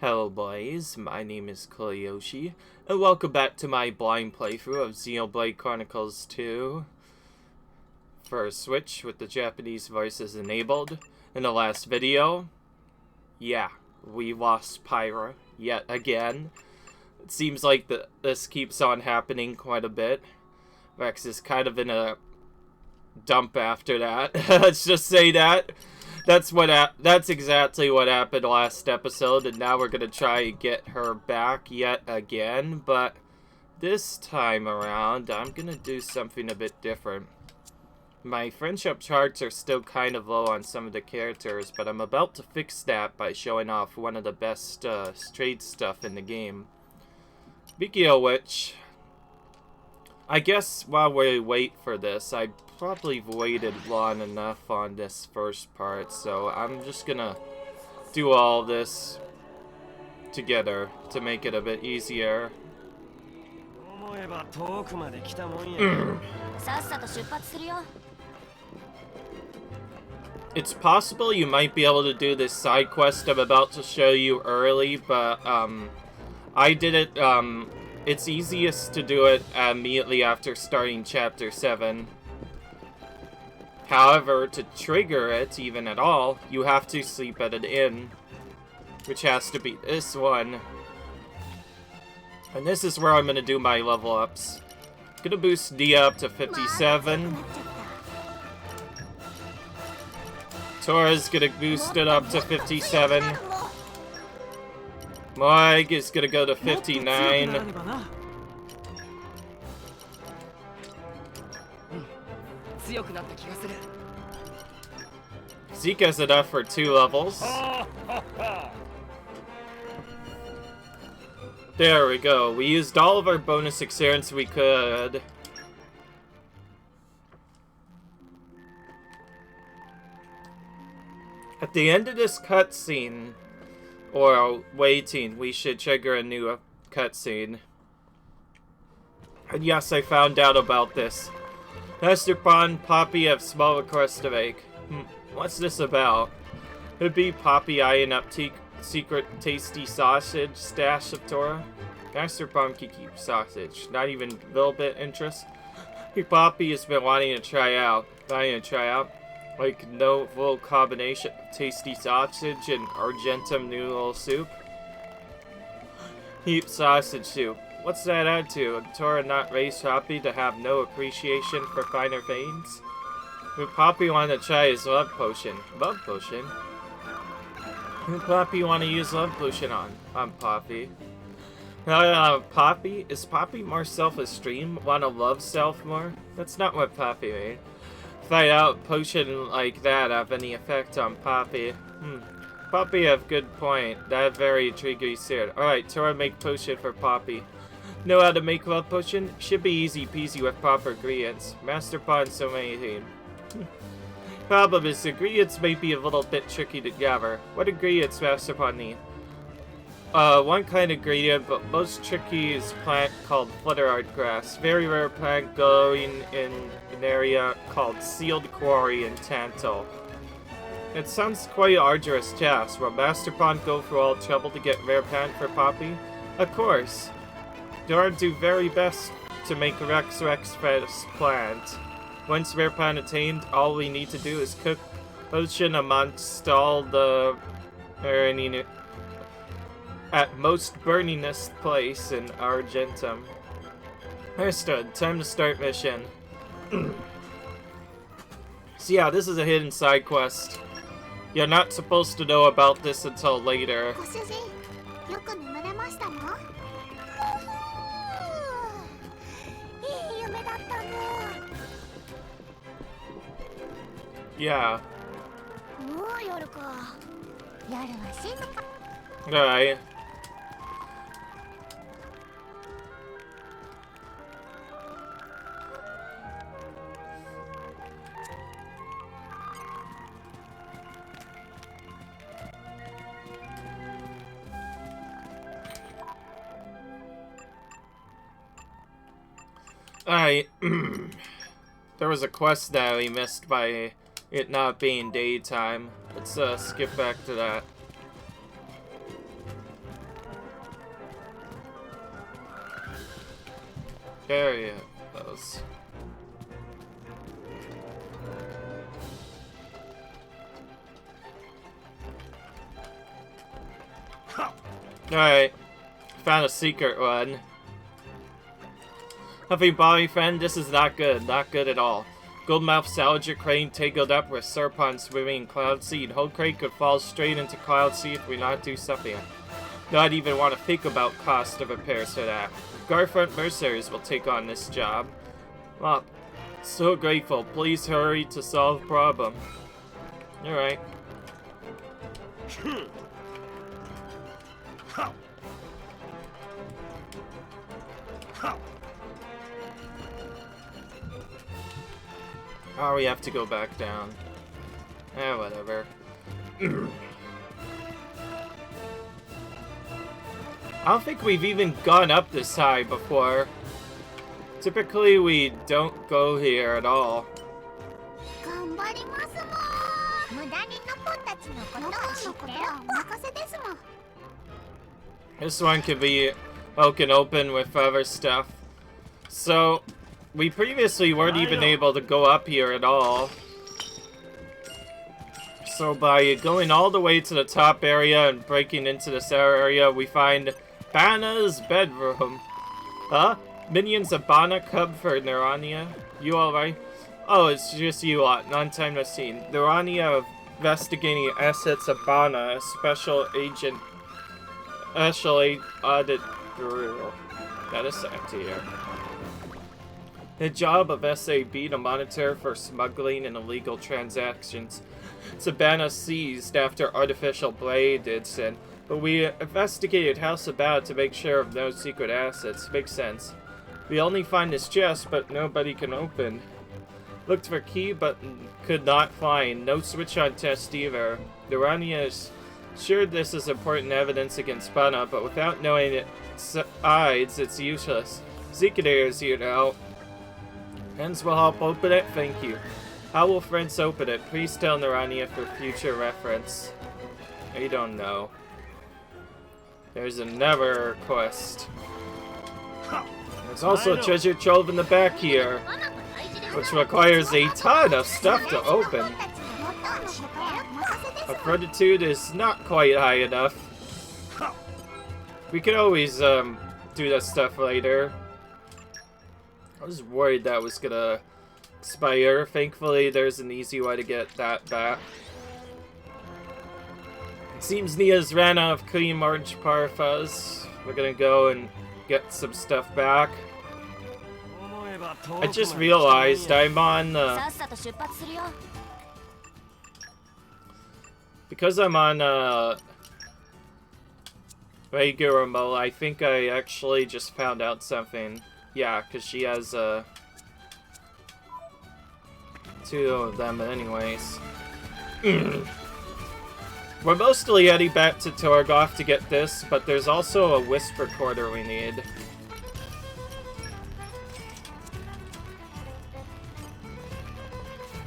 Hello boys, my name is Koyoshi, and welcome back to my blind playthrough of Xenoblade Chronicles 2 for Switch with the Japanese voices enabled. In the last video, we lost Pyra yet again. It seems like this keeps on happening quite a bit. Rex is kind of in a dump after that. Let's just say that. That's exactly what happened last episode, and now we're gonna try and get her back yet again, but this time around, I'm gonna do something a bit different. My friendship charts are still kind of low on some of the characters, but I'm about to fix that by showing off one of the best trade stuff in the game. Speaking of which, I guess while we wait for this, I probably waited long enough on this first part, so I'm just gonna do all this together to make it a bit easier. It's possible you might be able to do this side quest I'm about to show you early, but I did it, it's easiest to do it immediately after starting Chapter 7. However, to trigger it, even at all, you have to sleep at an inn, which has to be this one. And this is where I'm going to do my level ups. I'm going to boost Dia up to 57. Tora's going to boost it up to 57. Moig is going to go to 59. Zika's enough for 2 levels. There we go. We used all of our bonus experience we could. At the end of this cutscene, or waiting, we should trigger a new cutscene. And yes, I found out about this. Master Pond, Poppy have small request to make. What's this about? It'd be Poppy eyeing up secret tasty sausage stash of Tora. Master Pond can keep sausage. Not even a little bit interest. Poppy has been wanting to try out. Like novel combination of tasty sausage and Argentum noodle soup. Heap sausage soup. What's that add to? And Tora not raised Poppy to have no appreciation for finer things? Would Poppy want to try his love potion? Love potion? Who Poppy want to use love potion on? On Poppy. Poppy? Is Poppy more self-esteem? Want to love self more? That's not what Poppy made. Find out potion like that have any effect on Poppy. Poppy have good point. That very intriguing soon. Alright, Tora make potion for Poppy. Know how to make love potion? Should be easy peasy with proper ingredients. Master Pond so many things. Problem is, ingredients may be a little bit tricky to gather. What ingredients Master Pond need? One kind of ingredient, but most tricky is a plant called flutterart grass. Very rare plant growing in an area called Sealed Quarry in Tantal. It sounds quite an arduous task. Will Master Pond go through all trouble to get rare plant for Poppy? Of course. Dora do very best to make Rex best plant. Once rare plant attained, all we need to do is cook potion amongst all the burning at most burningest place in Argentum. Understood. Time to start mission. So yeah, this is a hidden side quest. You're not supposed to know about this until later. Yeah. Alright. Alright. There was a quest that we missed by it not being daytime. Let's skip back to that. There he goes. Alright. Found a secret one. Huffing body friend, this is not good. Not good at all. Goldmouth Salvager Crane tangled up with Serpon swimming in Cloud Seed. Whole crate could fall straight into Cloud Seed if we not do something. Not even want to think about cost of repairs for that. Garfront Mercenaries will take on this job. Well, so grateful. Please hurry to solve problem. Alright. Oh, we have to go back down. Eh, whatever. I don't think we've even gone up this high before. Typically, we don't go here at all. This one could be broken open with other stuff. So, we previously weren't even able to go up here at all. So by going all the way to the top area and breaking into this area, we find Banna's bedroom. Huh? Minions of Banna come for Nerania. You alright? Oh, it's just you lot. Non-time to see. Nerania investigating assets of Banna, a special agent. Actually, audit bureau. That is empty here. The job of SAB to monitor for smuggling and illegal transactions. Sabana seized after artificial blade incident, but we investigated House about to make sure of no secret assets. Makes sense. We only find this chest, but nobody can open. Looked for key, but could not find. No switch on test either. Urania is sure this is important evidence against Banna, but without knowing its sides, it's useless. Zikadeers, you know. Friends will help open it, thank you. How will friends open it? Please tell Narania for future reference. I don't know. There's another quest. There's also a treasure trove in the back here, which requires a ton of stuff to open. Our fortitude is not quite high enough. We could always do that stuff later. I was worried that was gonna expire. Thankfully, there's an easy way to get that back. It seems Nia's ran out of cream orange parfums. We're gonna go and get some stuff back. I just realized I'm on because I'm on regular mode, I think I actually just found out something. Yeah, because she has, 2 of them anyways. We're mostly heading back to Torgoth to get this, but there's also a Whisper Quarter we need.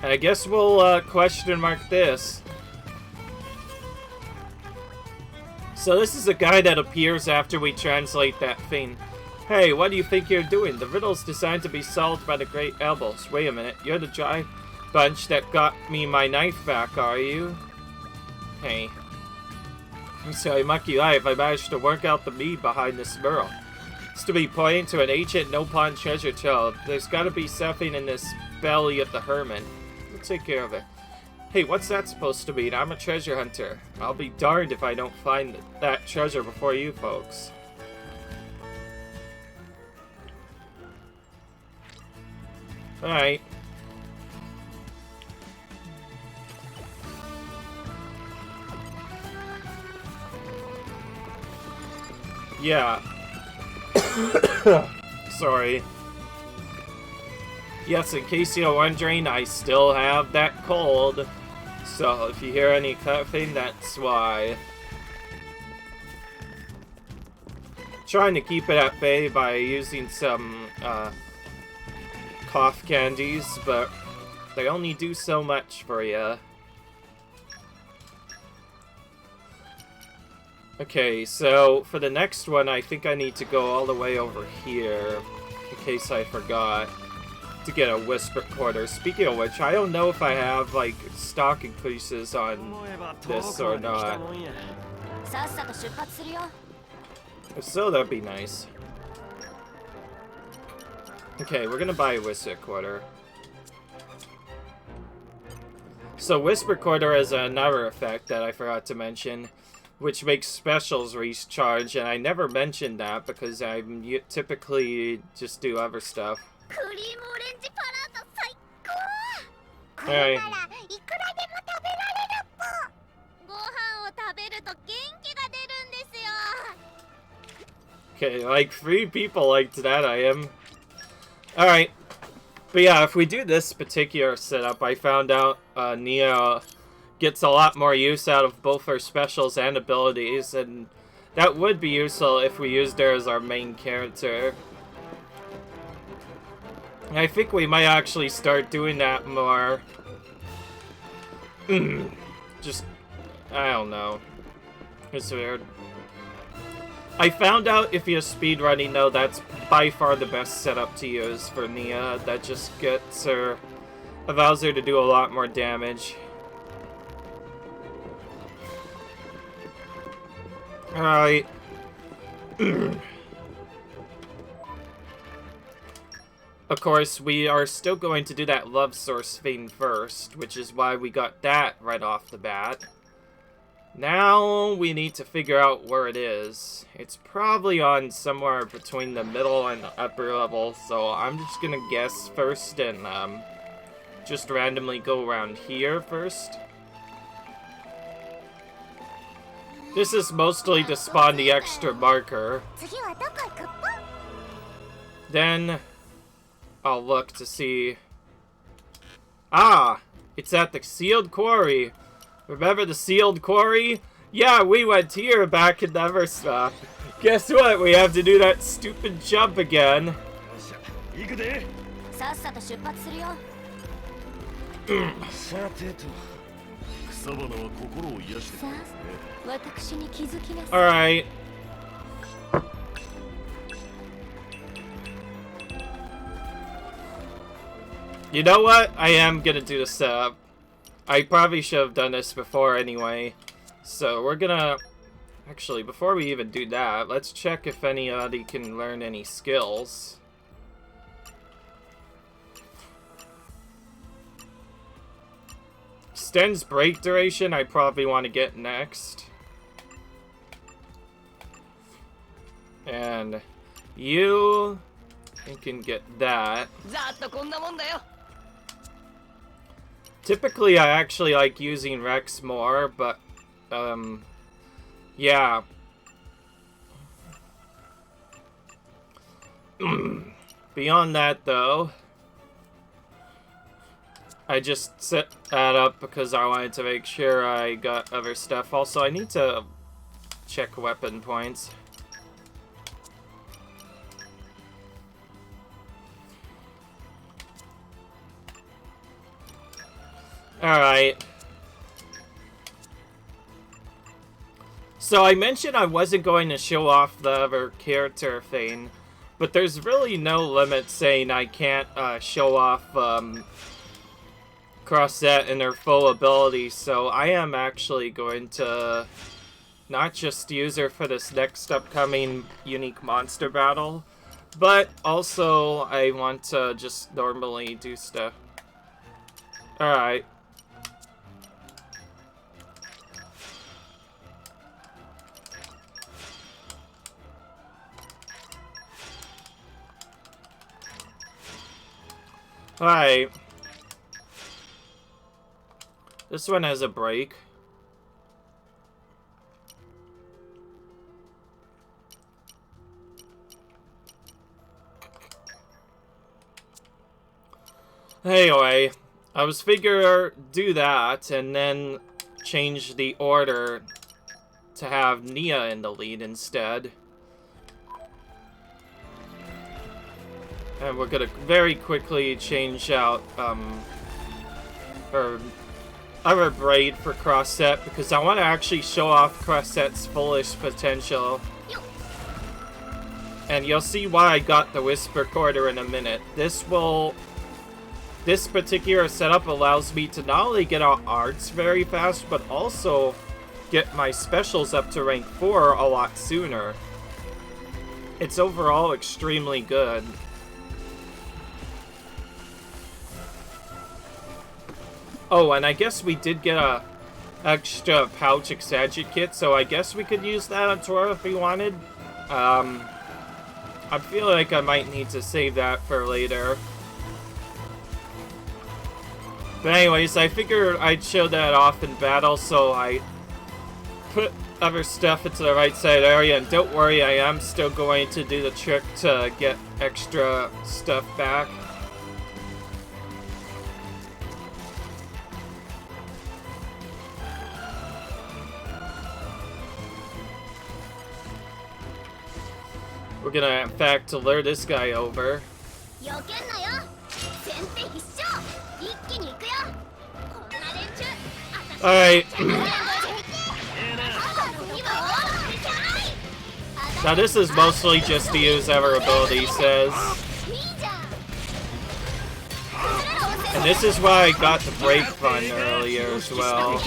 And I guess we'll, question mark this. So this is a guy that appears after we translate that thing. Hey, what do you think you're doing? The riddle's designed to be solved by the Great Elbows. Wait a minute, you're the dry bunch that got me my knife back, are you? Hey. So, Mucky Life, I managed to work out the me behind this mural. It's to be pointing to an ancient no-pawn treasure trove. There's gotta be something in this belly of the hermit. We'll take care of it. Hey, what's that supposed to mean? I'm a treasure hunter. I'll be darned if I don't find that treasure before you folks. Alright. Yeah. Sorry. Yes, in case you're wondering, I still have that cold. So if you hear any coughing, that's why. Trying to keep it at bay by using some, cough candies, but they only do so much for you. Okay, so for the next one, I think I need to go all the way over here. in case I forgot to get a Whisper Quarter. Speaking of which, I don't know if I have, like, stock increases on this or not. If so, that'd be nice. Okay, we're gonna buy a Whisper Quarter. So Whisper Quarter has another effect that I forgot to mention, which makes specials recharge, and I never mentioned that because I typically just do other stuff. Alright. Okay, like 3 people liked that, I am. Alright. But yeah, if we do this particular setup, I found out Nia gets a lot more use out of both her specials and abilities, and that would be useful if we used her as our main character. And I think we might actually start doing that more. Just, I don't know. It's weird. I found out if you're speedrunning, though, that's by far the best setup to use for Nia. That just gets her, allows her to do a lot more damage. Alright. Of course, we are still going to do that love source thing first, which is why we got that right off the bat. Now we need to figure out where it is. It's probably on somewhere between the middle and the upper level, so I'm just gonna guess first and just randomly go around here first. This is mostly to spawn the extra marker. Then I'll look to see... Ah! It's at the sealed quarry. Remember the sealed quarry? Yeah, we went here back in Neverstop. Guess what? We have to do that stupid jump again. Alright. You know what? I am gonna do the setup. I probably should have done this before anyway. So we're gonna... Actually, before we even do that, let's check if anybody can learn any skills. Extends break duration, I probably want to get next. And you can get that. Typically, I actually like using Rex more, but, yeah. Beyond that, though, I just set that up because I wanted to make sure I got other stuff. Also, I need to check weapon points. Alright. So I mentioned I wasn't going to show off the other character thing, but there's really no limit saying I can't show off Crossette and her full ability, so I am actually going to not just use her for this next upcoming unique monster battle, but also I want to just normally do stuff. Alright. Alright. This one has a break. Anyway, I was figure do that and then change the order to have Nia in the lead instead. And we're gonna very quickly change out her other braid for Crossette because I want to actually show off Crossette's fullest potential. And you'll see why I got the Whisper Quarter in a minute. This particular setup allows me to not only get out arts very fast, but also get my specials up to rank 4 a lot sooner. It's overall extremely good. Oh, and I guess we did get a extra pouch Exagit kit, so I guess we could use that on Tora if we wanted. I feel like I might need to save that for later. But anyways, I figured I'd show that off in battle, so I put other stuff into the right side area, and don't worry, I am still going to do the trick to get extra stuff back. We're gonna, in fact, lure this guy over. Alright. Now this is mostly just to use our ability, says. And this is why I got the break fun earlier as well.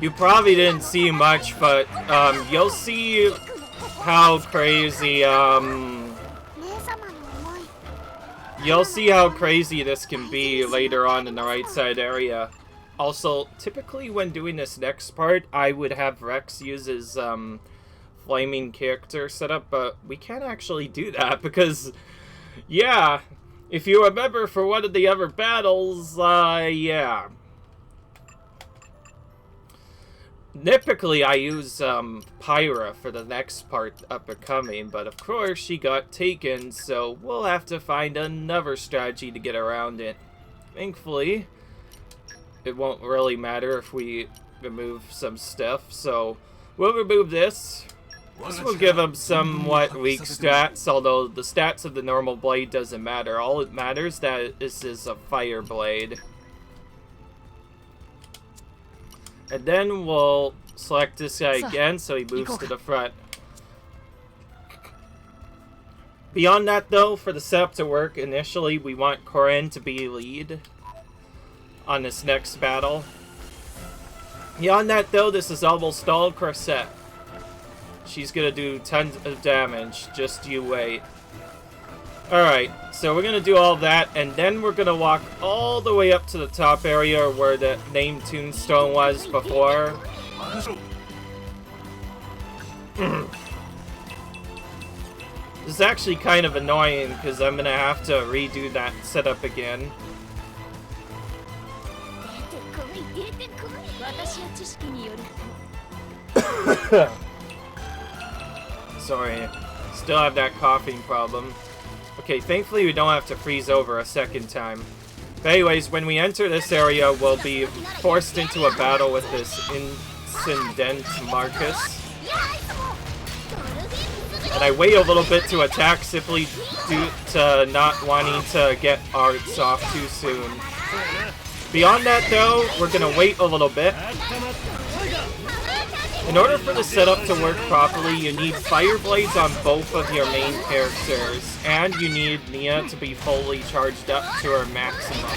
You probably didn't see much, but you'll see how crazy this can be later on in the right side area. Also, typically when doing this next part, I would have Rex use his flaming character setup, but we can't actually do that because, yeah, if you remember for one of the other battles, yeah. Typically, I use Pyra for the next part up and coming, but of course she got taken, so we'll have to find another strategy to get around it. Thankfully, it won't really matter if we remove some stuff, so we'll remove this. This will give him somewhat weak stats, although the stats of the normal blade doesn't matter. All it matters that this is a fire blade. And then we'll select this guy again so he moves to the front. Beyond that though, for the setup to work, initially we want Corinne to be lead on this next battle. Beyond that though, this is almost all Corset. She's gonna do tons of damage, just you wait. Alright, so we're gonna do all that, and then we're gonna walk all the way up to the top area where the named tombstone was before. This is actually kind of annoying, because I'm gonna have to redo that setup again. Sorry, still have that coughing problem. Okay, thankfully we don't have to freeze over a second time. But anyways, when we enter this area, we'll be forced into a battle with this Incident Marcus. And I wait a little bit to attack simply due to not wanting to get arts off too soon. Beyond that though, we're gonna wait a little bit. In order for the setup to work properly, you need fire blades on both of your main characters, and you need Nia to be fully charged up to her maximum.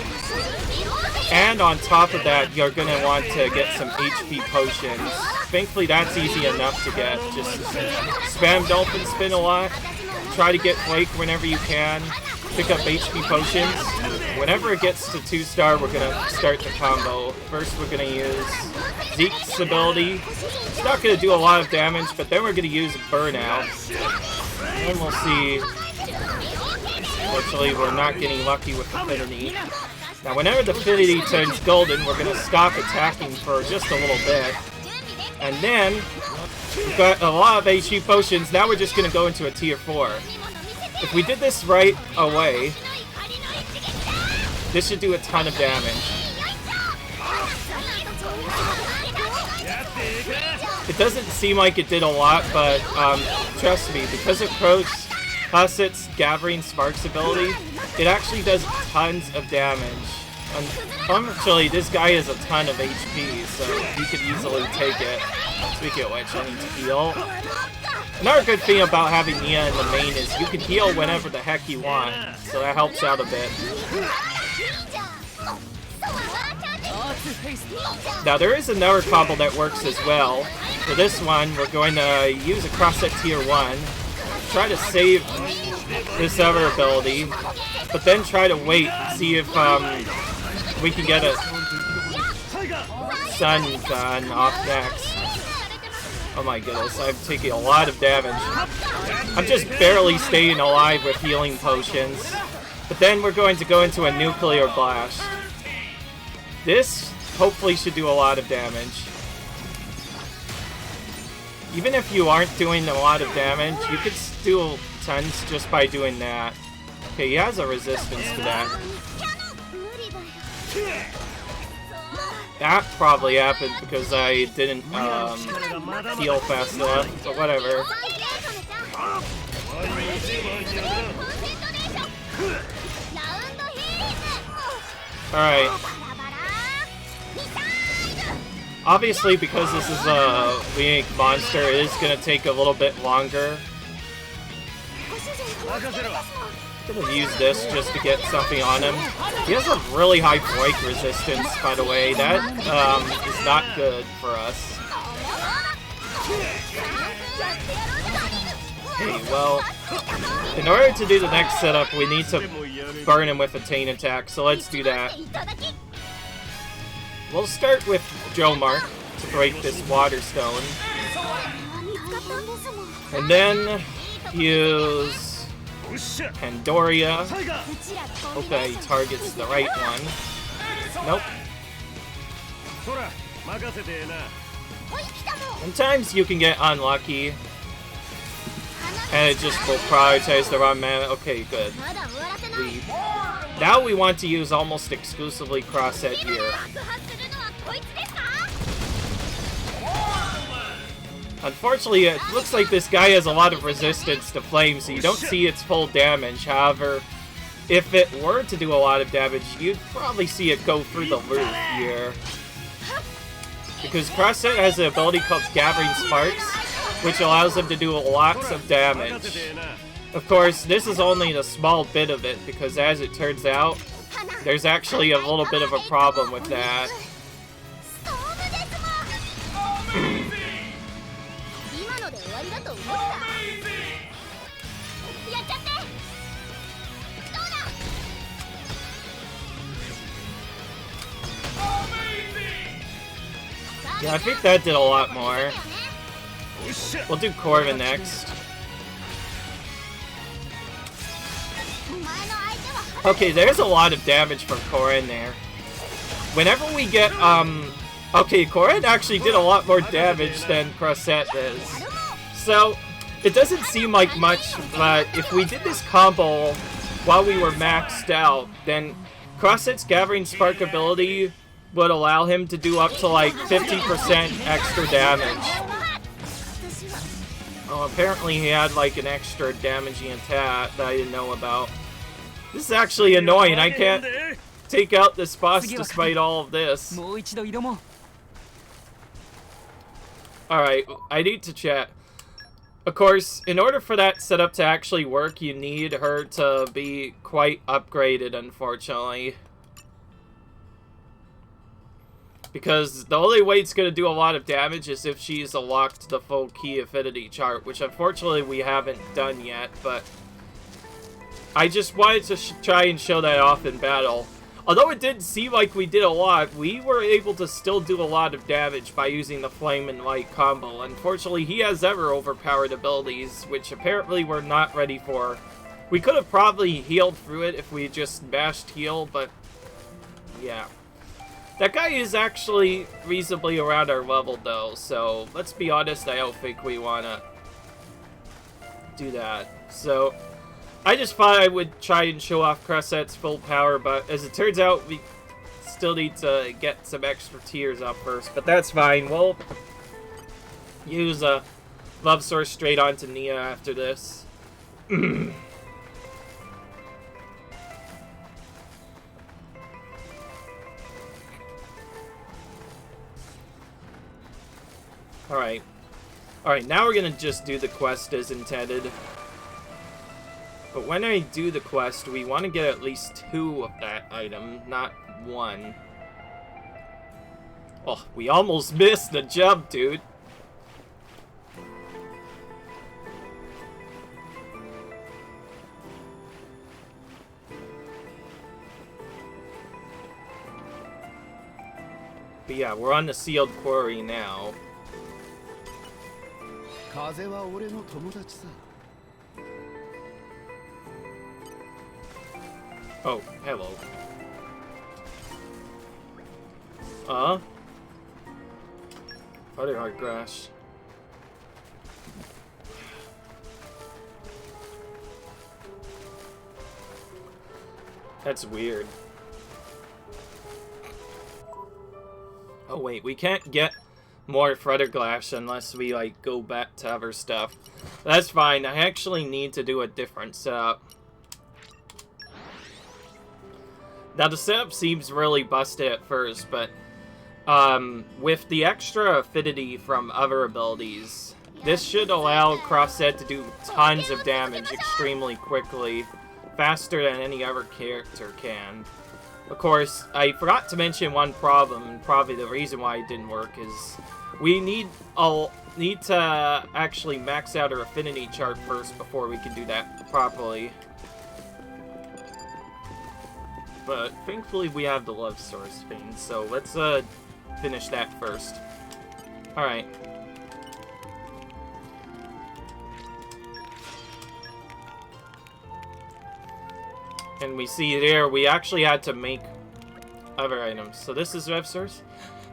And on top of that, you're going to want to get some HP potions. Thankfully, that's easy enough to get. Just spam Dolphin Spin a lot, try to get Flake whenever you can, pick up HP potions. Whenever it gets to 2-star, we're going to start the combo. First, we're going to use Zeke's ability. It's not going to do a lot of damage, but then we're going to use Burnout. And we'll see. Unfortunately, we're not getting lucky with Affinity. Now, whenever the Affinity turns golden, we're going to stop attacking for just a little bit. And then, We've got a lot of HP potions. Now we're just gonna go into a tier 4. If we did this right away, this should do a ton of damage. It doesn't seem like it did a lot, but trust me, because of Cosset's Gathering Sparks ability, it actually does tons of damage. Unfortunately, this guy has a ton of HP, so he could easily take it. Speaking of which, I need to heal. Another good thing about having Nia in the main is you can heal whenever the heck you want, so that helps out a bit. Now, there is another combo that works as well. For this one, we're going to use a Crosset Tier 1, try to save this other ability, but then try to wait and see if we can get a Sun gun off next. Oh my goodness, I'm taking a lot of damage. I'm just barely staying alive with healing potions. But then we're going to go into a Nuclear Blast. This hopefully should do a lot of damage. Even if you aren't doing a lot of damage, you could do tons just by doing that. Okay, he has a resistance to that. That probably happened because I didn't heal fast enough, but whatever. Alright. Obviously, because this is a weak monster, it is going to take a little bit longer. I'm going to use this just to get something on him. He has a really high break resistance, by the way. That is not good for us. Okay, well, in order to do the next setup, we need to burn him with a Taint attack, so let's do that. We'll start with Joe Mark to break this Water Stone. And then use Pandoria. Okay, he targets the right one. Nope. Sometimes you can get unlucky, and it just will prioritize the wrong mana. Okay, good. Now we want to use almost exclusively Crosset here. Unfortunately, it looks like this guy has a lot of resistance to flame, so you don't see its full damage. However, if it were to do a lot of damage, you'd probably see it go through the roof here. Because Crosset has an ability called Gathering Sparks, which allows him to do lots of damage. Of course, this is only a small bit of it, because as it turns out, there's actually a little bit of a problem with that. Yeah, I think that did a lot more. We'll do Corvin next. Okay, there's a lot of damage from Corrin there. Whenever we get, okay, Corrin actually did a lot more damage than Crosset does. So, it doesn't seem like much, but if we did this combo while we were maxed out, then Crosset's Gathering Spark ability would allow him to do up to like 50% extra damage. Oh, apparently he had like an extra damaging attack that I didn't know about. This is actually annoying. I can't take out this boss despite all of this. Alright, I need to chat. Of course, in order for that setup to actually work, you need her to be quite upgraded, unfortunately. Because the only way it's going to do a lot of damage is if she's unlocked the full key affinity chart, which unfortunately we haven't done yet, but I just wanted to try and show that off in battle. Although it didn't seem like we did a lot, we were able to still do a lot of damage by using the Flame and Light combo. Unfortunately, he has ever overpowered abilities, which apparently we're not ready for. We could have probably healed through it if we just mashed heal, but yeah. That guy is actually reasonably around our level, though, so let's be honest, I don't think we want to do that. So, I just thought I would try and show off Cresset's full power, but as it turns out, we still need to get some extra tiers up first, but that's fine. We'll use a Love Source straight onto Nia after this. Alright. Alright, now we're gonna just do the quest as intended. But when I do the quest, we want to get at least 2 of that item, not 1. Oh, we almost missed the jump, dude. But yeah, we're on the sealed quarry now. Oh, hello. Fighting hard grass. That's weird. Oh wait, we can't get more Flutterglass unless we like go back to other stuff. That's fine. I actually need to do a different setup. Now the setup seems really busted at first, but with the extra affinity from other abilities, this should allow Crossset to do tons of damage extremely quickly, faster than any other character can. Of course, I forgot to mention one problem, and probably the reason why it didn't work is we need to actually max out our affinity chart first before we can do that properly. But thankfully we have the Love Source thing, so let's finish that first. Alright. And we see there, we actually had to make other items. So this is Love Source.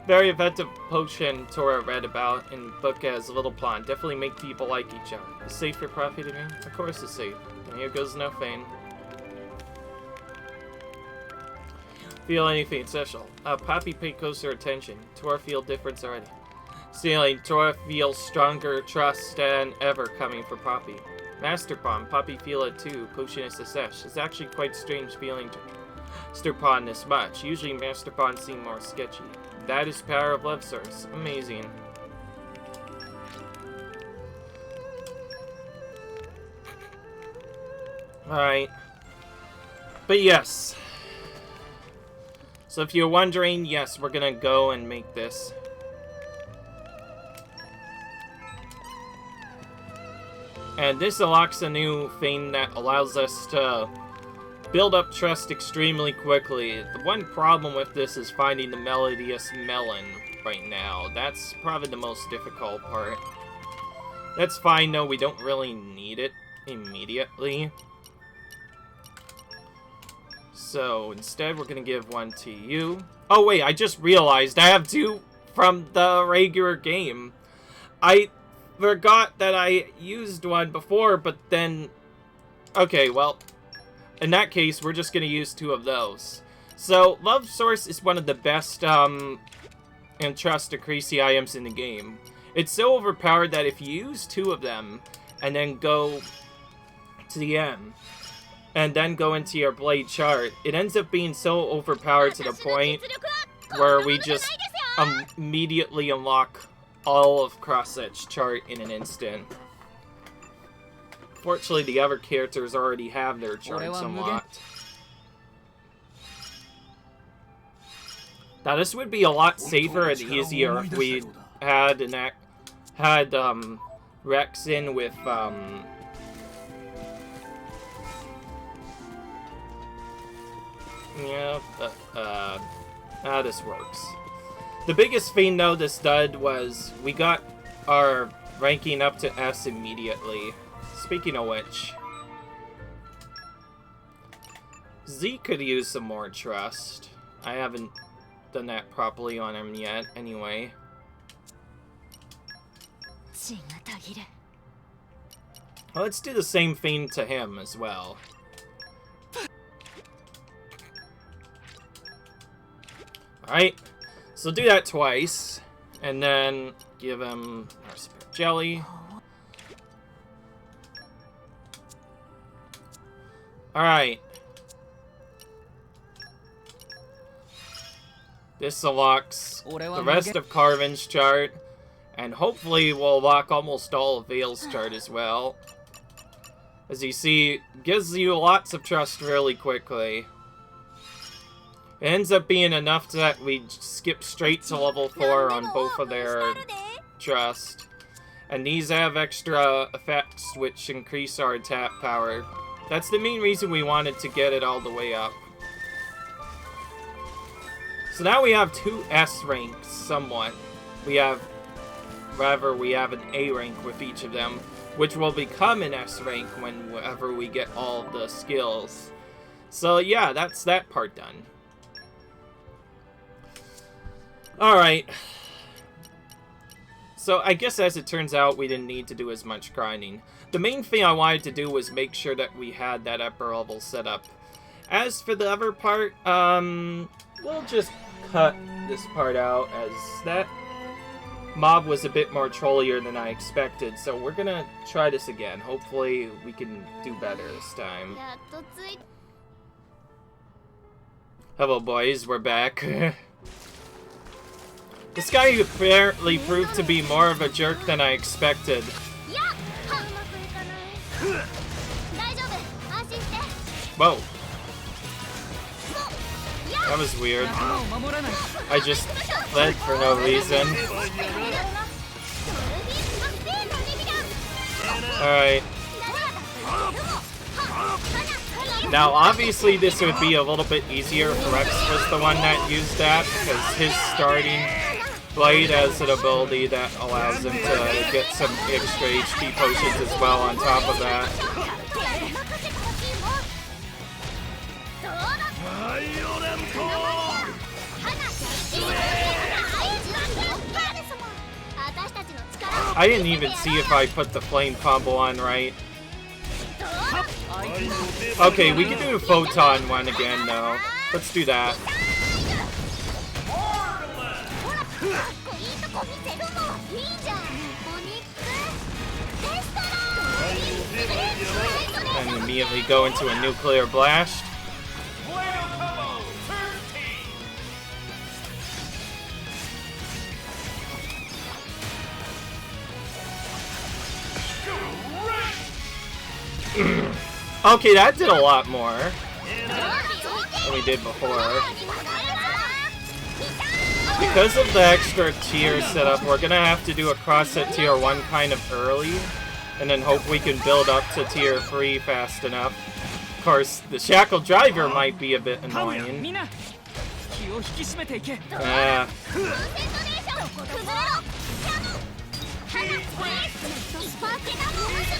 Very effective potion Tora read about in book as Little Plant. Definitely make people like each other. Is safe for profiting? Of course it's safe. And here goes no fame. Feel anything special. Poppy paid closer attention. Tora feel difference already. Ceiling, Tora feels stronger trust than ever coming for Poppy. Master Pawn, Poppy feel it too. Potion is success. It's actually quite strange feeling to Master Pawn this much. Usually Master Pawn seem more sketchy. That is power of Love Source. Amazing. Alright. But yes. So if you're wondering, yes, we're gonna go and make this. And this unlocks a new thing that allows us to build up trust extremely quickly. The one problem with this is finding the Melodious Melon right now. That's probably the most difficult part. That's fine though, we don't really need it immediately. So instead we're gonna give one to you. Oh wait, I just realized I have 2 from the regular game. I forgot that I used one before, but then... Okay, well, in that case, we're just gonna use 2 of those. So, Love Source is one of the best, and trust decreasing items in the game. It's so overpowered that if you use 2 of them, and then go to the end, and then go into your blade chart, it ends up being so overpowered to the point where we just immediately unlock all of Crosset's chart in an instant. Fortunately, the other characters already have their charts unlocked. Now, this would be a lot safer and easier if we had Rex in with yeah, how this works. The biggest thing, though, this did was we got our ranking up to S immediately. Speaking of which, Z could use some more trust. I haven't done that properly on him yet, anyway. Well, let's do the same thing to him as well. Alright, so do that twice, and then give him our spirit jelly. Alright. This unlocks the rest of Carvin's chart, and hopefully we'll lock almost all of Vale's chart as well. As you see, gives you lots of trust really quickly. It ends up being enough that we skip straight to level 4 on both of their trust. And these have extra effects which increase our attack power. That's the main reason we wanted to get it all the way up. So now we have 2 S ranks, somewhat. We have an A rank with each of them, which will become an S rank whenever we get all of the skills. So yeah, that's that part done. Alright. So I guess as it turns out, we didn't need to do as much grinding. The main thing I wanted to do was make sure that we had that upper level set up. As for the other part, we'll just cut this part out, as that mob was a bit more trollier than I expected. So we're gonna try this again. Hopefully we can do better this time. Hello boys, we're back. This guy apparently proved to be more of a jerk than I expected. Whoa. That was weird. I just fled for no reason. Alright. Now, obviously, this would be a little bit easier for Rex was the one that used that, because his starting blade has an ability that allows him to get some extra HP potions as well on top of that. I didn't even see if I put the flame combo on right. Okay, we can do the photon one again though. Let's do that. And immediately go into a nuclear blast. Okay, that did a lot more than we did before. Because of the extra tier setup, we're gonna have to do a cross-set tier 1 kind of early, and then hope we can build up to tier 3 fast enough. Of course, the Shackle Driver might be a bit annoying.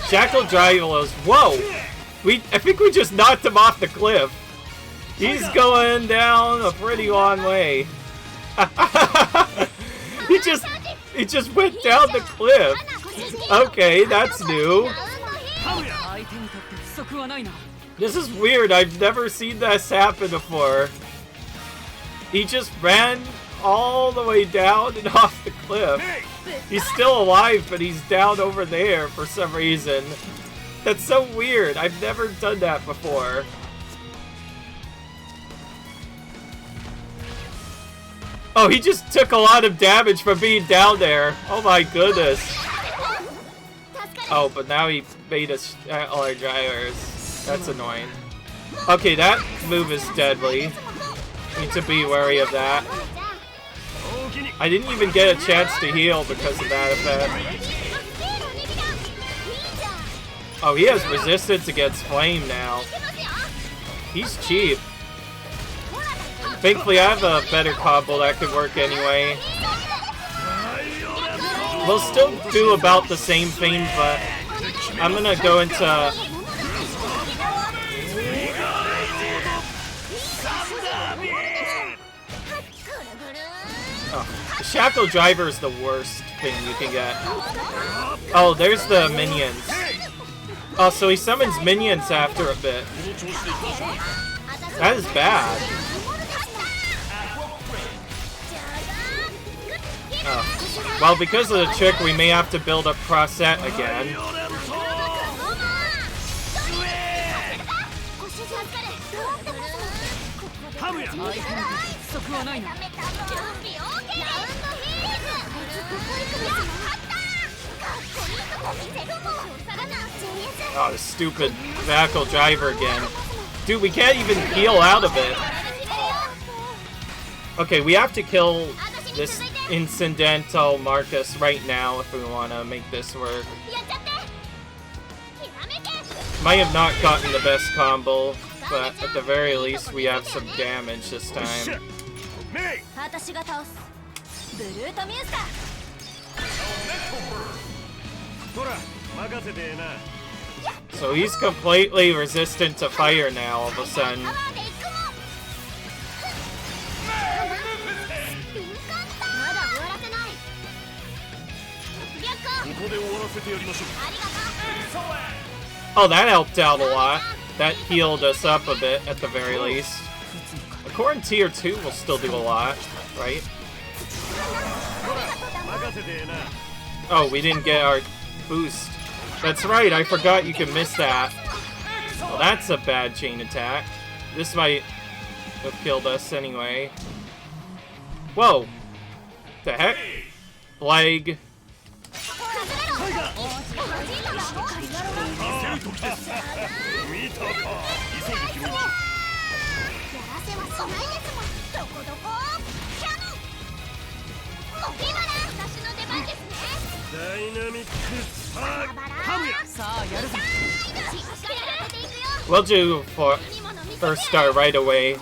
Shackle Driver was... Whoa! I think we just knocked him off the cliff. He's going down a pretty long way. He just went down the cliff. Okay, that's new. This is weird. I've never seen this happen before. He just ran all the way down and off the cliff. He's still alive, but he's down over there for some reason. That's so weird. I've never done that before. Oh, he just took a lot of damage from being down there. Oh my goodness. Oh, but now he made us all our drivers. That's annoying. Okay, that move is deadly. Need to be wary of that. I didn't even get a chance to heal because of that effect. Oh, he has resistance against flame now. He's cheap. Thankfully, I have a better combo that could work anyway. We'll still do about the same thing, but I'm gonna go into... Oh, the shackle driver is the worst thing you can get. Oh, there's the minions. Oh, so he summons minions after a bit. That is bad. Oh. Well, because of the trick, we may have to build up Crossette again. Oh, the stupid vehicle driver again. Dude, we can't even peel out of it. Okay, we have to kill this incidental Marcus right now if we want to make this work. Might have not gotten the best combo, but at the very least we have some damage this time. So he's completely resistant to fire now all of a sudden. Oh, that helped out a lot. That healed us up a bit at the very least. A core in tier 2 will still do a lot, right? Oh, we didn't get our boost. That's right, I forgot you can miss that. Well, that's a bad chain attack. This might have killed us anyway. Whoa. The heck? Leg. We'll do for first star right away.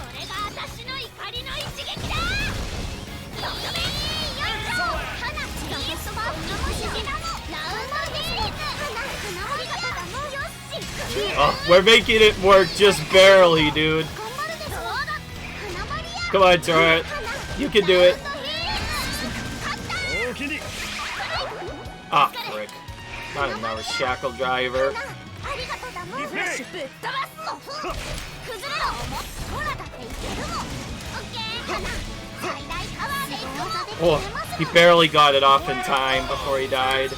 Oh, we're making it work just barely, dude. Come on, Turret. You can do it. Ah, frick. Not another shackle driver. Oh, he barely got it off in time before he died.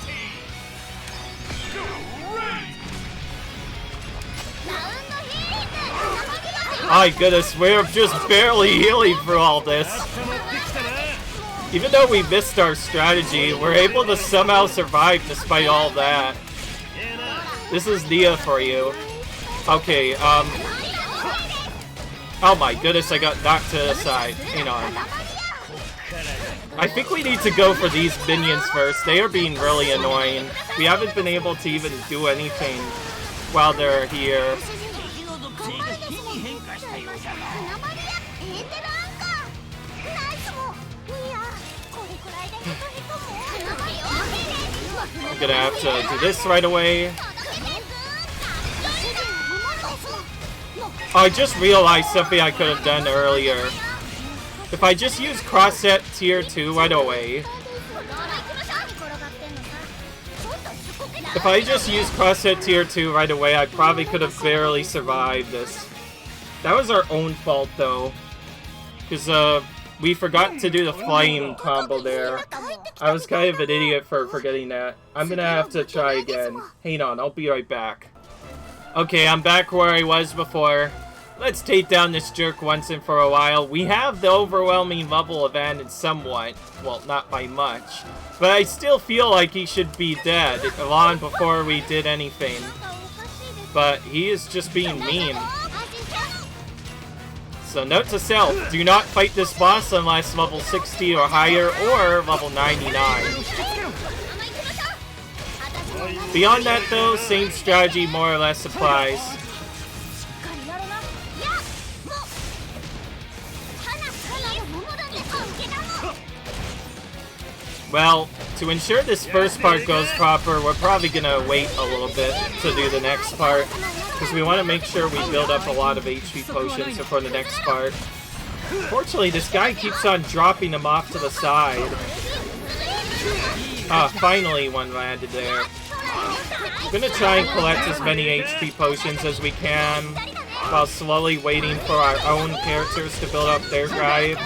My goodness, we're just barely healing for all this. Even though we missed our strategy, we're able to somehow survive despite all that. This is Nia for you. Okay, oh my goodness, I got knocked to the side. Hang on. I think we need to go for these minions first. They are being really annoying. We haven't been able to even do anything while they're here. I'm gonna have to do this right away. Oh, I just realized something I could have done earlier. If I just use Crossette tier 2 right away. If I just use Crossette tier 2 right away, I probably could have barely survived this. That was our own fault though. Because we forgot to do the flame combo there. I was kind of an idiot for forgetting that. I'm gonna have to try again. Hang on, I'll be right back. Okay, I'm back where I was before. Let's take down this jerk once and for a while. We have the overwhelming level advantage somewhat. Well, not by much. But I still feel like he should be dead long before we did anything. But he is just being mean. So note to self, do not fight this boss unless level 60 or higher or level 99. Beyond that though, same strategy more or less applies. Well, to ensure this first part goes proper, we're probably gonna wait a little bit to do the next part. Because we want to make sure we build up a lot of HP potions for the next part. Fortunately, this guy keeps on dropping them off to the side. Ah, finally one landed there. I'm gonna try and collect as many HP potions as we can, while slowly waiting for our own characters to build up their drive.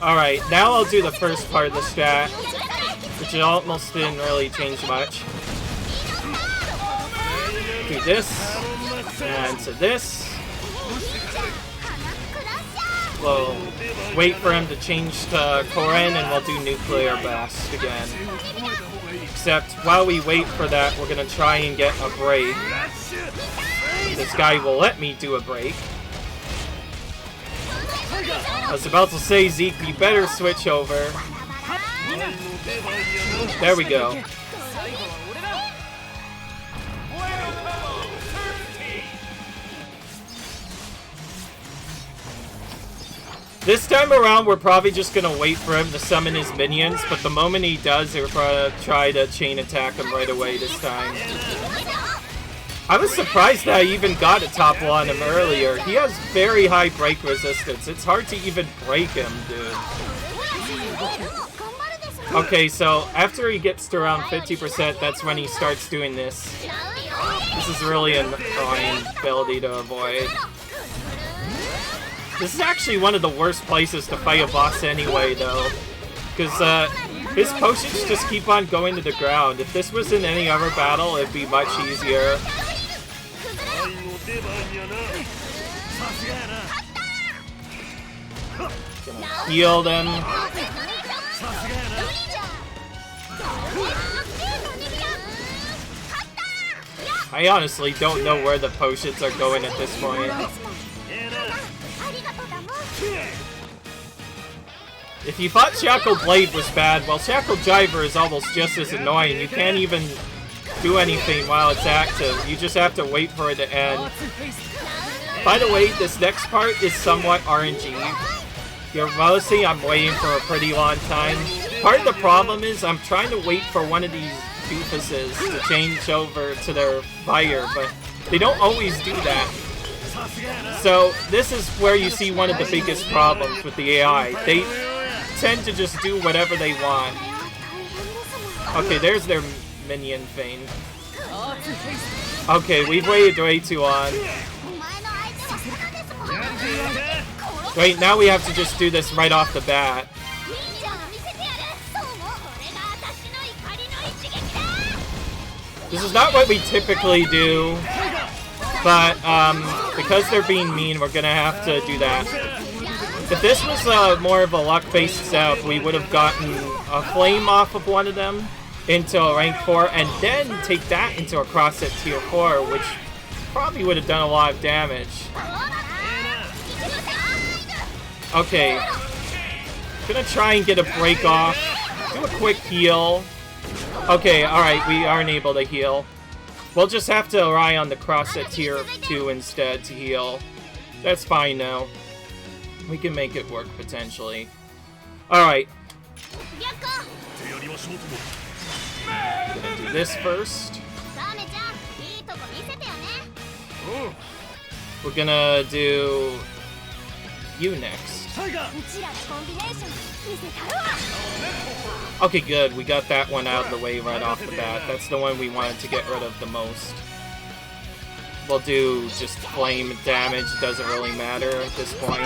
Alright, now I'll do the first part of the strat, which almost didn't really change much. Do this, and to this. We'll wait for him to change to Koren, and we'll do Nuclear Blast again. Except, while we wait for that, we're gonna try and get a break. This guy will let me do a break. I was about to say, Zeke, you better switch over. There we go. This time around, we're probably just gonna wait for him to summon his minions, but the moment he does, we're gonna try to chain attack him right away this time. I was surprised that I even got a topple on him earlier. He has very high break resistance. It's hard to even break him, dude. Okay, so after he gets to around 50%, that's when he starts doing this. This is really an annoying ability to avoid. This is actually one of the worst places to fight a boss anyway, though. Because his potions just keep on going to the ground. If this was in any other battle, it'd be much easier. Gonna heal them. I honestly don't know where the potions are going at this point. If you thought Shackle Blade was bad, well, Shackle Jiver is almost just as annoying. You can't even do anything while it's active. You just have to wait for it to end. By the way, this next part is somewhat RNG. You're noticing I'm waiting for a pretty long time. Part of the problem is I'm trying to wait for one of these doofuses to change over to their fire, but they don't always do that. So this is where you see one of the biggest problems with the AI. They tend to just do whatever they want. Okay, there's their minion thing. Okay, we've waited way too long. Wait, now we have to just do this right off the bat. This is not what we typically do, but because they're being mean, we're gonna have to do that. If this was more of a luck-based setup, we would have gotten a flame off of one of them into a rank 4, and then take that into a cross at tier 4, which probably would have done a lot of damage. Okay, gonna try and get a break off, do a quick heal. Okay, alright, we aren't able to heal. We'll just have to rely on the cross at tier 2 instead to heal. That's fine now. We can make it work, potentially. Alright. Gonna do this first. We're gonna do you next. Okay, good. We got that one out of the way right off the bat. That's the one we wanted to get rid of the most. We'll do just flame damage. Doesn't really matter at this point.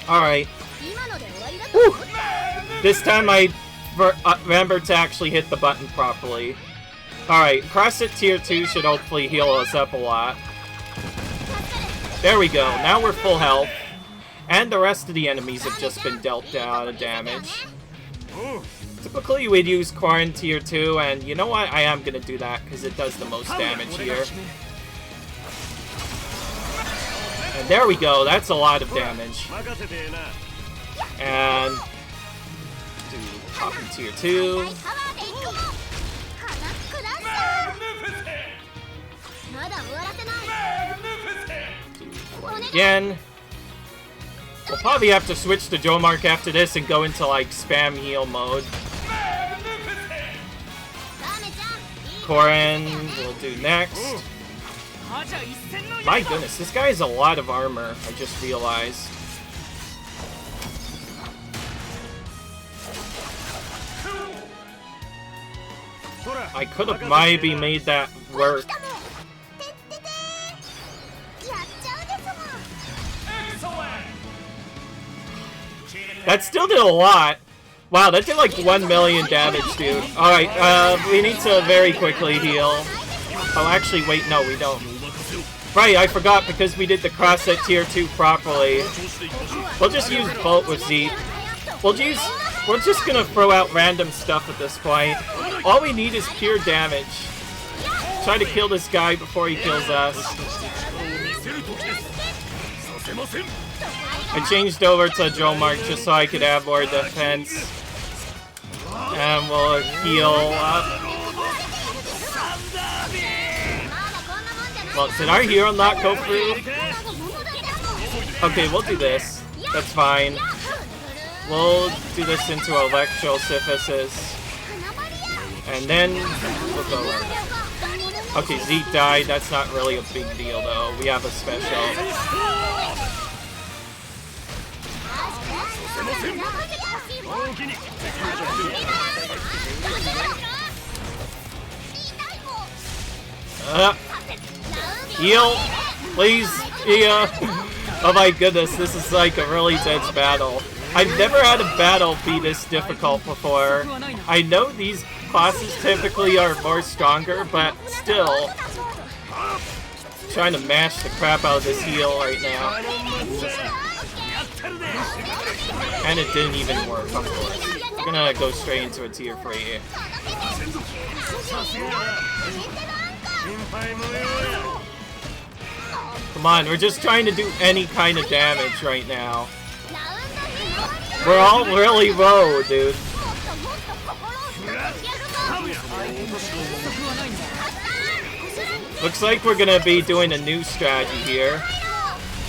Alright. Whew. This time I remembered to actually hit the button properly. Alright, cross at tier 2 should hopefully heal us up a lot. There we go. Now we're full health. And the rest of the enemies have just been dealt down of damage. Typically we'd use Koren tier 2, and you know what? I am going to do that because it does the most damage here. And there we go. That's a lot of damage. And do pop in tier 2. Again. We'll probably have to switch to Jomark after this and go into like spam heal mode. Koren we'll do next. My goodness, this guy has a lot of armor, I just realized. I could have maybe made that work. That still did a lot. Wow, that did like 1 million damage, dude. Alright, we need to very quickly heal. Oh, actually, wait, no, we don't. Right, I forgot because we did the cross at tier 2 properly. We'll just use Bolt with Zeke. We're just gonna throw out random stuff at this point. All we need is pure damage. Try to kill this guy before he kills us. I changed over to Joe Mark just so I could have more defense. And we'll heal up. Well, did our hero not go through? Okay, we'll do this. That's fine. We'll do this into Electrosyphysis. And then we'll go in. Okay, Zeke died. That's not really a big deal, though. We have a special. Heal, please. Yeah. Oh my goodness, this is like a really dense battle. I've never had a battle be this difficult before. I know these bosses typically are more stronger, but still. Trying to mash the crap out of this heal right now. And it didn't even work, of course. We're gonna go straight into a tier 3. Come on, we're just trying to do any kind of damage right now. We're all really low, dude. Looks like we're gonna be doing a new strategy here.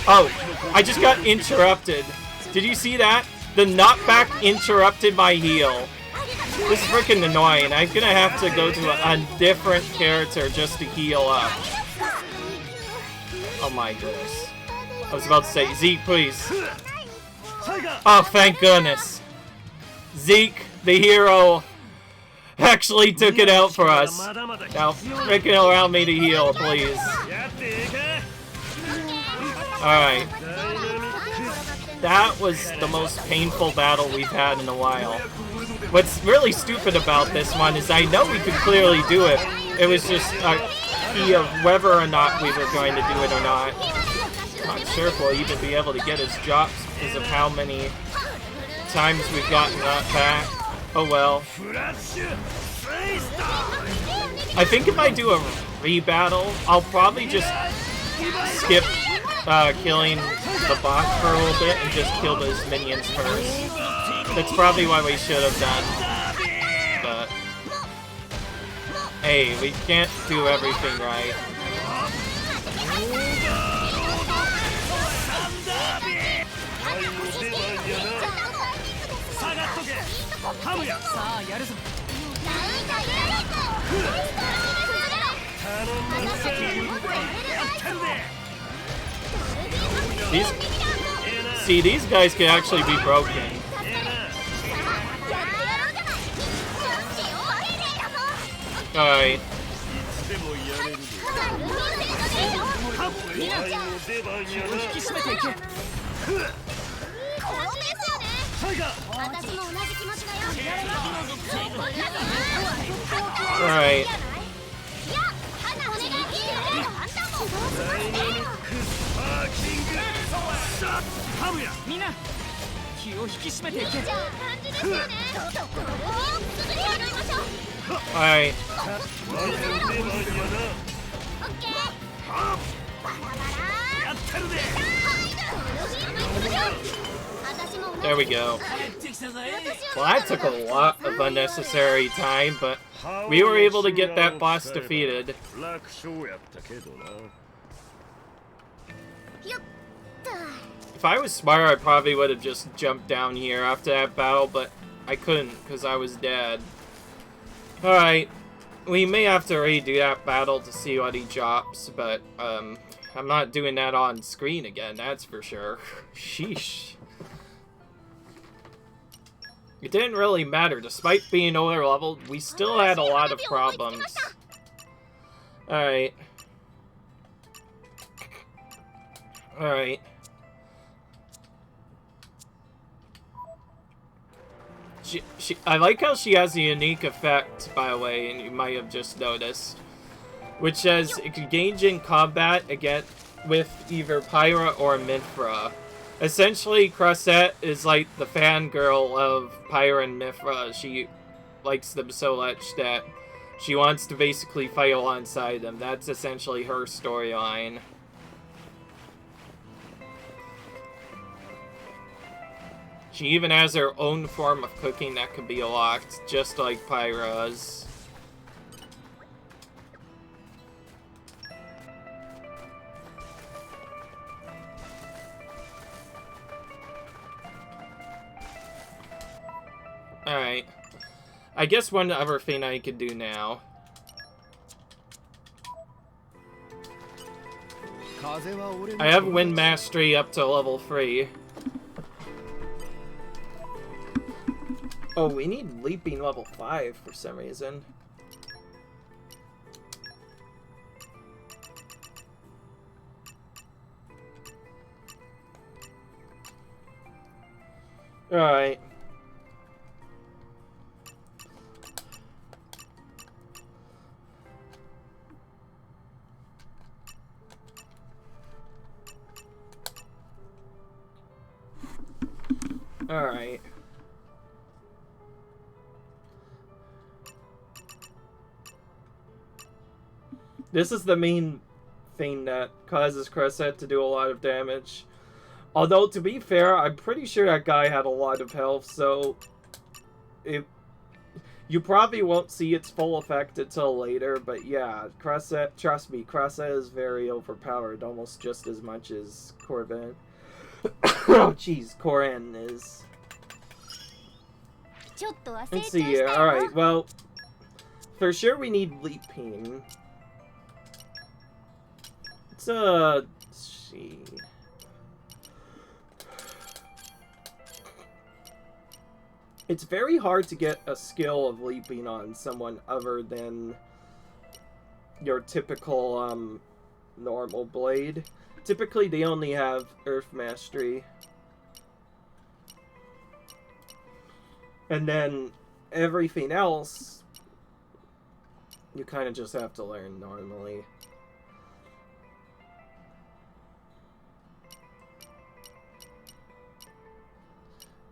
Oh, I just got interrupted. Did you see that? The knockback interrupted my heal. This is freaking annoying. I'm gonna have to go to a different character just to heal up. Oh my goodness. I was about to say, Zeke, please. Oh, thank goodness. Zeke, the hero, actually took it out for us. Now, freaking allow me to heal, please. Alright. That was the most painful battle we've had in a while. What's really stupid about this one is I know we could clearly do it. It was just a key of whether or not we were going to do it or not. I'm not sure if we'll even be able to get his drops because of how many times we've gotten that back. Oh well. I think if I do a re-battle, I'll probably just skip killing the boss for a little bit and just kill those minions first. That's probably what we should have done. But hey, we can't do everything right. These guys can actually be broken. Alright. Alright. Alright. There we go. Well, that took a lot of unnecessary time, but we were able to get that boss defeated. If I was smart, I probably would have just jumped down here after that battle, but I couldn't because I was dead. Alright. We may have to redo that battle to see what he drops, but, I'm not doing that on screen again, that's for sure. Sheesh. It didn't really matter. Despite being lower leveled, we still had a lot of problems. Alright. Alright. I like how she has a unique effect, by the way, and you might have just noticed. Which says, engage in combat again with either Pyra or Mithra. Essentially, Crossette is like the fangirl of Pyra and Mithra. She likes them so much that she wants to basically fight alongside them. That's essentially her storyline. She even has her own form of cooking that can be unlocked, just like Pyra's. Alright. I guess one other thing I could do now. I have Wind Mastery up to level 3. Oh, we need Leaping level 5 for some reason. Alright. Alright. This is the main thing that causes Crossette to do a lot of damage. Although, to be fair, I'm pretty sure that guy had a lot of health, so you probably won't see its full effect until later, but yeah, Crossette, trust me, Crossette is very overpowered, almost just as much as Corvin. Oh, jeez, Corin is. Let's see here. Alright, well, for sure we need Leaping. Let's see. It's very hard to get a skill of Leaping on someone other than your typical, normal blade. Typically, they only have Earth Mastery. And then everything else, you kind of just have to learn normally.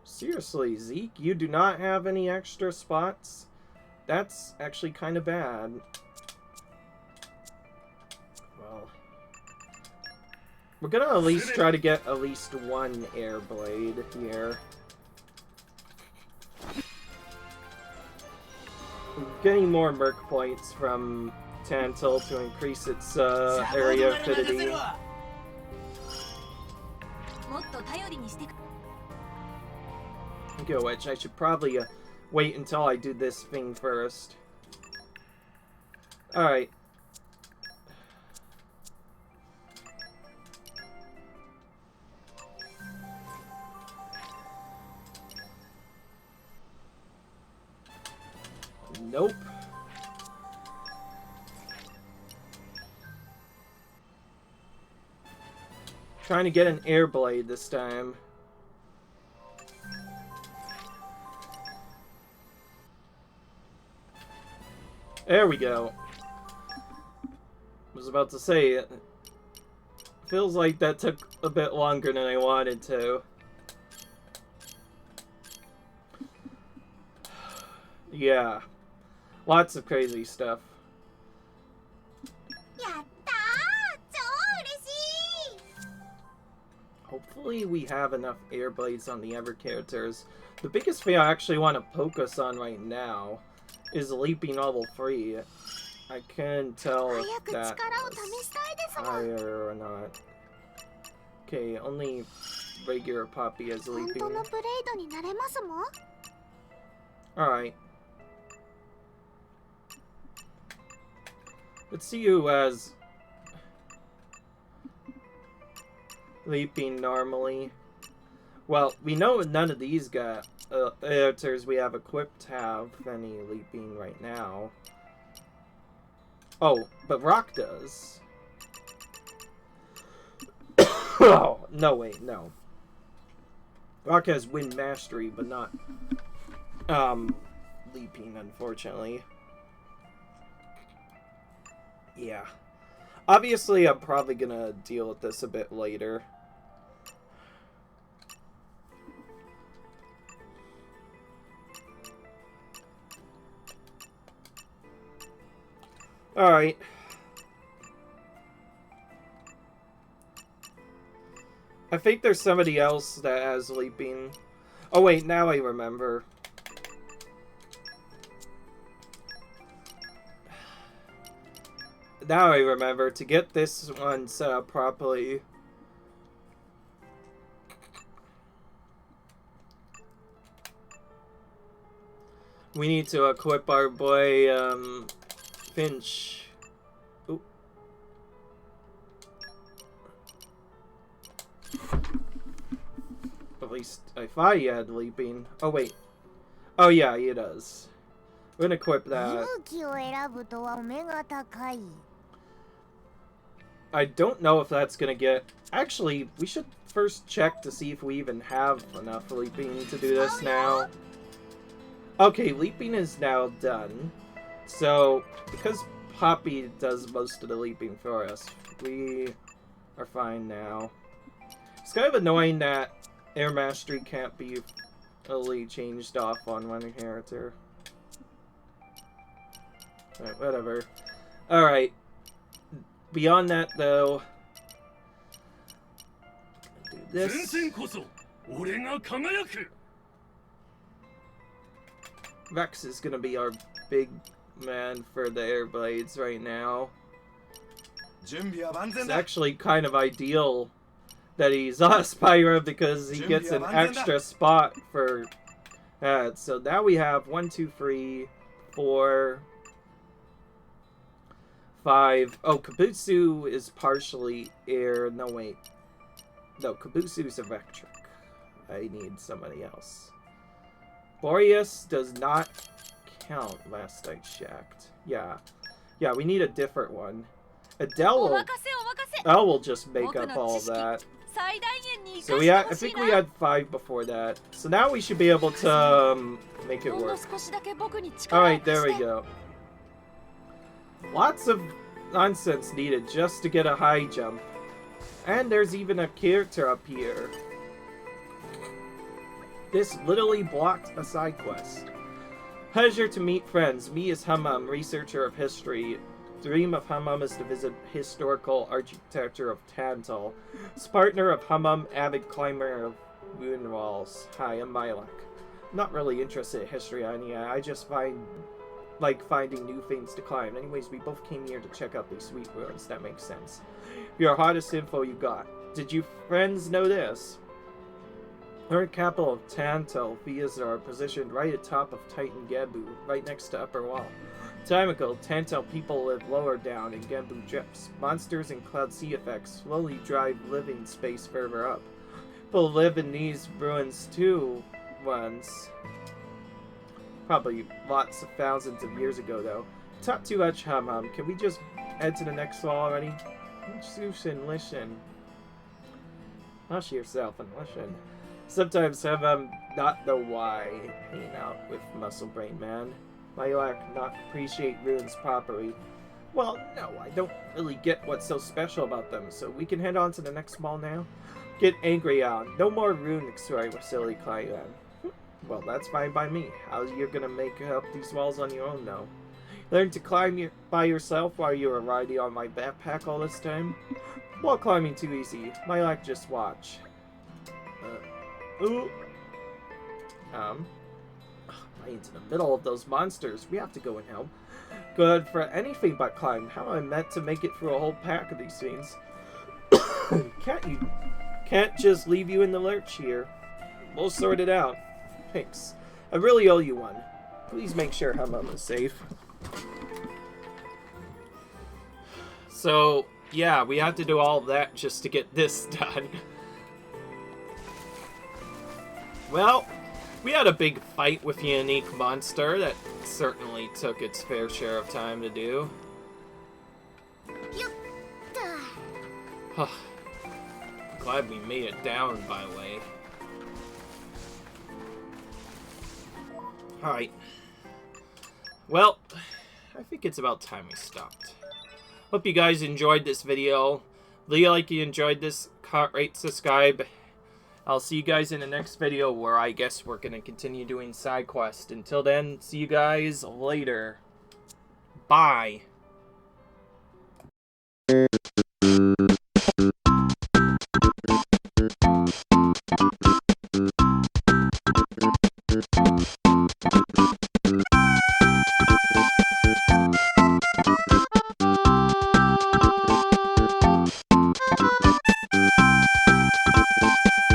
Seriously, Zeke, you do not have any extra spots? That's actually kind of bad. Well, we're gonna at least try to get at least one air blade here. I'm getting more Merc points from Tantal to increase its area of avidity. Go, which I should probably wait until I do this thing first. Alright. Nope. Trying to get an air blade this time. There we go. I was about to say, it feels like that took a bit longer than I wanted to. Yeah. Lots of crazy stuff. Hopefully we have enough air blades on the other characters. The biggest thing I actually want to focus on right now is Leaping level 3. I can't tell if that is higher or not. Okay, only regular Poppy has Leaping. Alright. Let's see who has leaping normally. Well, we know none of these characters we have equipped have any leaping right now. Oh, but Rock does. Oh, no, wait, no. Rock has wind mastery, but not leaping, unfortunately. Yeah. Obviously, I'm probably gonna deal with this a bit later. Alright. I think there's somebody else that has leaping. Oh wait, now I remember. Now I remember, to get this one set up properly. We need to equip our boy, Finch. Oop. At least I thought he had leaping. Oh wait. Oh yeah, he does. We're gonna equip that. I don't know if that's gonna get... Actually, we should first check to see if we even have enough leaping to do this now. Okay, leaping is now done. So, because Poppy does most of the leaping for us, we are fine now. It's kind of annoying that Air Mastery can't be fully changed off on one character. Alright, whatever. Alright. Beyond that, though, do this. Rex is gonna be our big man for the air blades right now. It's actually kind of ideal that he's on Spyro because he gets an extra spot for that. So now we have 1, 2, 3, 4, 5. Oh, Kabutsu is partially air. No, wait. No, Kabutsu is electric. I need somebody else. Boreas does not count, last I checked. Yeah. Yeah, we need a different one. Adele will just make up all of that. So I think we had 5 before that. So now we should be able to make it work. Alright, there we go. Lots of nonsense needed just to get a high jump. And there's even a character up here. This literally blocked a side quest. Pleasure to meet friends. Me is Hammam, researcher of history. Dream of Hammam is to visit historical architecture of Tantal. Partner of Hammam, avid climber of moon walls. Hi, I'm Mylak. Not really interested in history, Anya. I just like finding new things to climb. Anyways, we both came here to check out these sweet ruins. That makes sense. Your hottest info you got. Did you friends know this? Current capital of Tantal, Vias are positioned right atop of Titan Gambu, right next to Upper Wall. Time ago, Tantal people lived lower down in Gambu drips. Monsters and cloud sea effects slowly drive living space further up. People live in these ruins too, once. Probably lots of thousands of years ago, though. Talk too much, Hum. Can we just head to the next wall already? Listen, listen. Hush yourself and listen. Sometimes Hum not know why hanging out with Muscle Brain Man. Mylak not appreciate ruins properly. Well, no, I don't really get what's so special about them, so we can head on to the next mall now. Get angry on. No more rune exploring with silly Cyan. Well, that's fine by me. How you gonna make up these walls on your own, though? Learn to climb by yourself while you were riding on my backpack all this time? Wall climbing too easy. Mylak just watch. Ooh. Right into the middle of those monsters. We have to go and help. Good for anything but climb. How am I meant to make it through a whole pack of these things? Can't just leave you in the lurch here. We'll sort it out. Thanks. I really owe you one. Please make sure Hammam is safe. So, yeah, we had to do all that just to get this done. Well, we had a big fight with a unique monster that certainly took its fair share of time to do. Glad we made it down, by the way. Alright. Well, I think it's about time we stopped. Hope you guys enjoyed this video. Leave a like if you enjoyed this, rate, subscribe. I'll see you guys in the next video where I guess we're going to continue doing side quest. Until then, see you guys later. Bye.